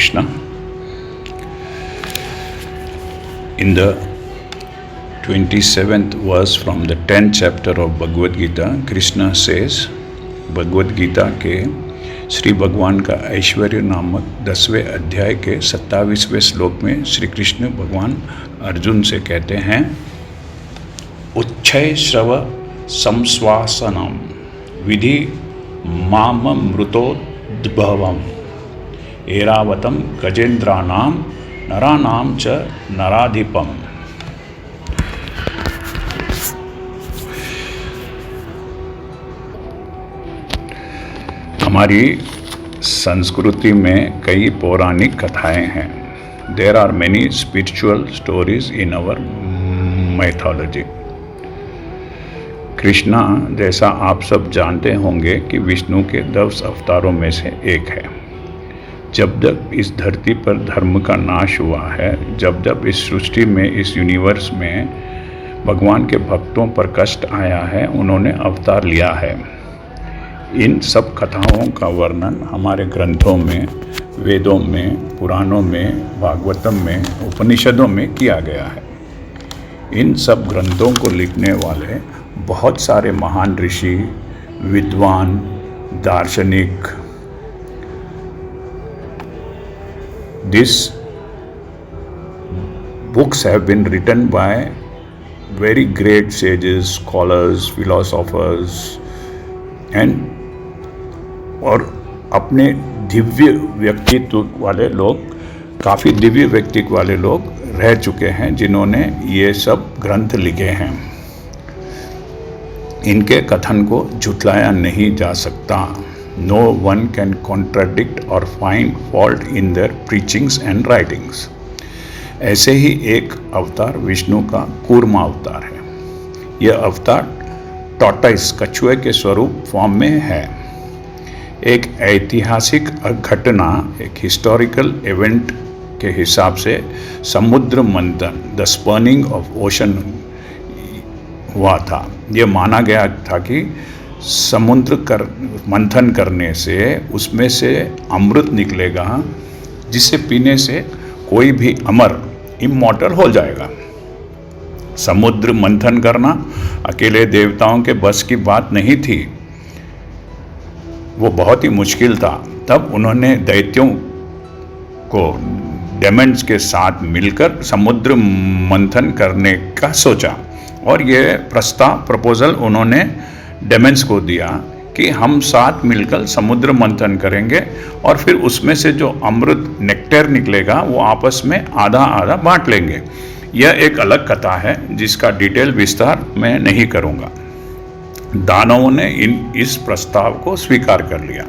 Krishna. In the 27th verse from the 10th chapter of Bhagavad Gita, Krishna says, Bhagavad Gita के श्री भगवान का ऐश्वर्य नामक 10वें अध्याय के 27वें श्लोक में श्री कृष्ण भगवान अर्जुन से कहते हैं, उच्छय श्रव संश्वासनम विधि माममृतोद्भवम् एरावतम गजेन्द्राणाम नराणाम च नराधिपम। हमारी संस्कृति में कई पौराणिक कथाएं हैं। There are many spiritual stories in our mythology. Krishna, जैसा आप सब जानते होंगे कि विष्णु के 10 अवतारों में से एक है। जब जब इस धरती पर धर्म का नाश हुआ है, जब जब इस सृष्टि में, इस यूनिवर्स में भगवान के भक्तों पर कष्ट आया है, उन्होंने अवतार लिया है। इन सब कथाओं का वर्णन हमारे ग्रंथों में, वेदों में, पुराणों में, भागवतम में, उपनिषदों में किया गया है। इन सब ग्रंथों को लिखने वाले बहुत सारे महान ऋषि, विद्वान, दार्शनिक, These books have been written by very great sages, scholars, philosophers, और अपने दिव्य व्यक्तित्व वाले लोग, काफ़ी दिव्य व्यक्तित्व वाले लोग रह चुके हैं जिन्होंने ये सब ग्रंथ लिखे हैं। इनके कथन को झुठलाया नहीं जा सकता। No one can contradict or find fault in their preachings and writings. ऐसे ही एक अवतार विष्णु का कूर्मा अवतार है। यह अवतार टॉर्टोइस, कछुए के स्वरूप फॉर्म में है। एक ऐतिहासिक घटना, एक हिस्टोरिकल इवेंट के हिसाब से समुद्र मंथन, द स्पर्निंग ऑफ ओशन हुआ था। यह माना गया था कि मंथन करने से उसमें से अमृत निकलेगा, जिसे पीने से कोई भी अमर, इमॉर्टल हो जाएगा। समुद्र मंथन करना अकेले देवताओं के बस की बात नहीं थी, वो बहुत ही मुश्किल था। तब उन्होंने दैत्यों को, डेमन्स के साथ मिलकर समुद्र मंथन करने का सोचा, और ये प्रपोजल उन्होंने डेमन्स को दिया कि हम साथ मिलकर समुद्र मंथन करेंगे और फिर उसमें से जो अमृत, नेक्टर निकलेगा, वो आपस में आधा आधा बांट लेंगे। यह एक अलग कथा है जिसका डिटेल विस्तार मैं नहीं करूँगा। दानवों ने इस प्रस्ताव को स्वीकार कर लिया।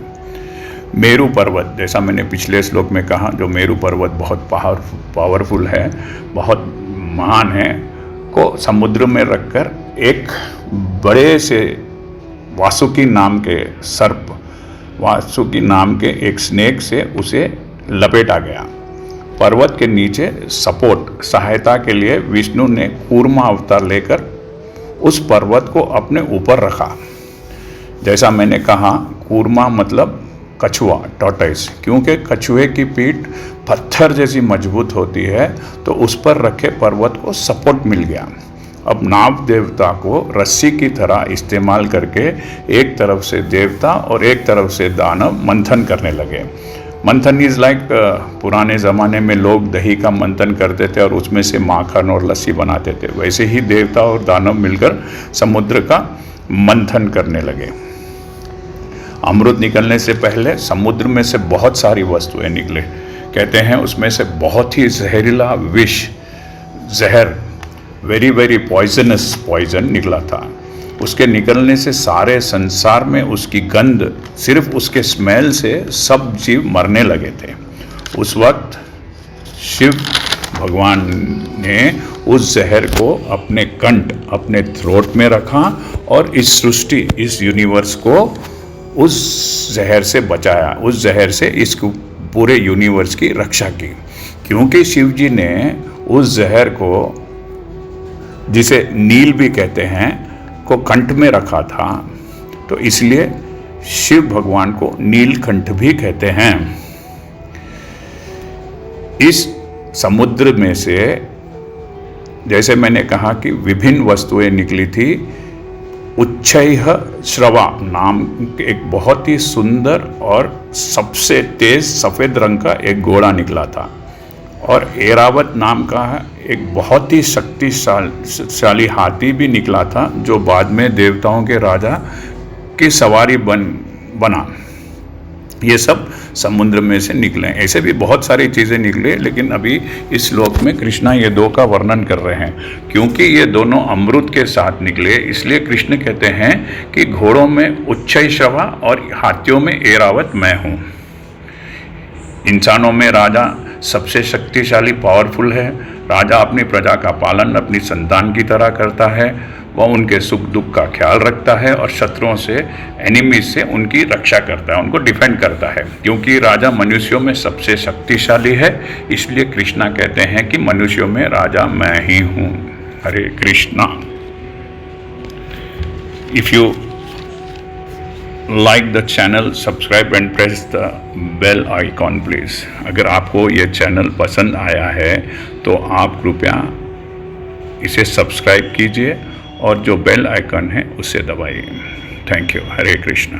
मेरू पर्वत, जैसा मैंने पिछले श्लोक में कहा, जो मेरू पर्वत बहुत पावरफुल है, बहुत महान है, को समुद्र में रखकर एक बड़े से वासुकी नाम के सर्प, वासुकी नाम के एक स्नेक से उसे लपेटा गया। पर्वत के नीचे सहायता के लिए विष्णु ने कूर्मा अवतार लेकर उस पर्वत को अपने ऊपर रखा। जैसा मैंने कहा, कूर्मा मतलब कछुआ, टॉर्टोइस, क्योंकि कछुए की पीठ पत्थर जैसी मजबूत होती है, तो उस पर रखे पर्वत को सपोर्ट मिल गया। अब नाग देवता को रस्सी की तरह इस्तेमाल करके एक तरफ से देवता और एक तरफ से दानव मंथन करने लगे। मंथन इज़ लाइक, पुराने ज़माने में लोग दही का मंथन करते थे और उसमें से माखन और लस्सी बनाते थे। वैसे ही देवता और दानव मिलकर समुद्र का मंथन करने लगे। अमृत निकलने से पहले समुद्र में से बहुत सारी वस्तुएं निकले। कहते हैं उसमें से बहुत ही जहरीला विष, जहर, वेरी वेरी पॉइजनस पॉइजन निकला था। उसके निकलने से सारे संसार में उसकी गंध, सिर्फ उसके स्मेल से सब जीव मरने लगे थे। उस वक्त शिव भगवान ने उस जहर को अपने कंठ, अपने थ्रोट में रखा और इस सृष्टि, इस यूनिवर्स को उस जहर से बचाया, उस जहर से इस पूरे यूनिवर्स की रक्षा की। क्योंकि शिव जी ने उस जहर को, जिसे नील भी कहते हैं, को कंठ में रखा था, तो इसलिए शिव भगवान को नीलकंठ भी कहते हैं। इस समुद्र में से, जैसे मैंने कहा कि विभिन्न वस्तुएं निकली थी, उच्चैः श्रवा नाम एक बहुत ही सुंदर और सबसे तेज सफ़ेद रंग का एक घोड़ा निकला था, और ऐरावत नाम का एक बहुत ही शक्तिशाली हाथी भी निकला था, जो बाद में देवताओं के राजा की सवारी बना। ये सब समुद्र में से निकले। ऐसे भी बहुत सारी चीज़ें निकले, लेकिन अभी इस श्लोक में कृष्णा ये दो का वर्णन कर रहे हैं। क्योंकि ये दोनों अमृत के साथ निकले, इसलिए कृष्ण कहते हैं कि घोड़ों में उच्चैःश्रवा और हाथियों में ऐरावत मैं हूँ। इंसानों में राजा सबसे शक्तिशाली पावरफुल है। राजा अपनी प्रजा का पालन अपनी संतान की तरह करता है। वह उनके सुख दुख का ख्याल रखता है और शत्रुओं से, एनिमीज से उनकी रक्षा करता है, उनको डिफेंड करता है। क्योंकि राजा मनुष्यों में सबसे शक्तिशाली है, इसलिए कृष्णा कहते हैं कि मनुष्यों में राजा मैं ही हूँ। Hare Krishna. If you like the channel, subscribe and press the bell icon please। अगर आपको ये चैनल पसंद आया है तो आप कृपया इसे सब्सक्राइब कीजिए और जो बेल आइकन है उसे दबाइए। Thank you. हरे कृष्णा।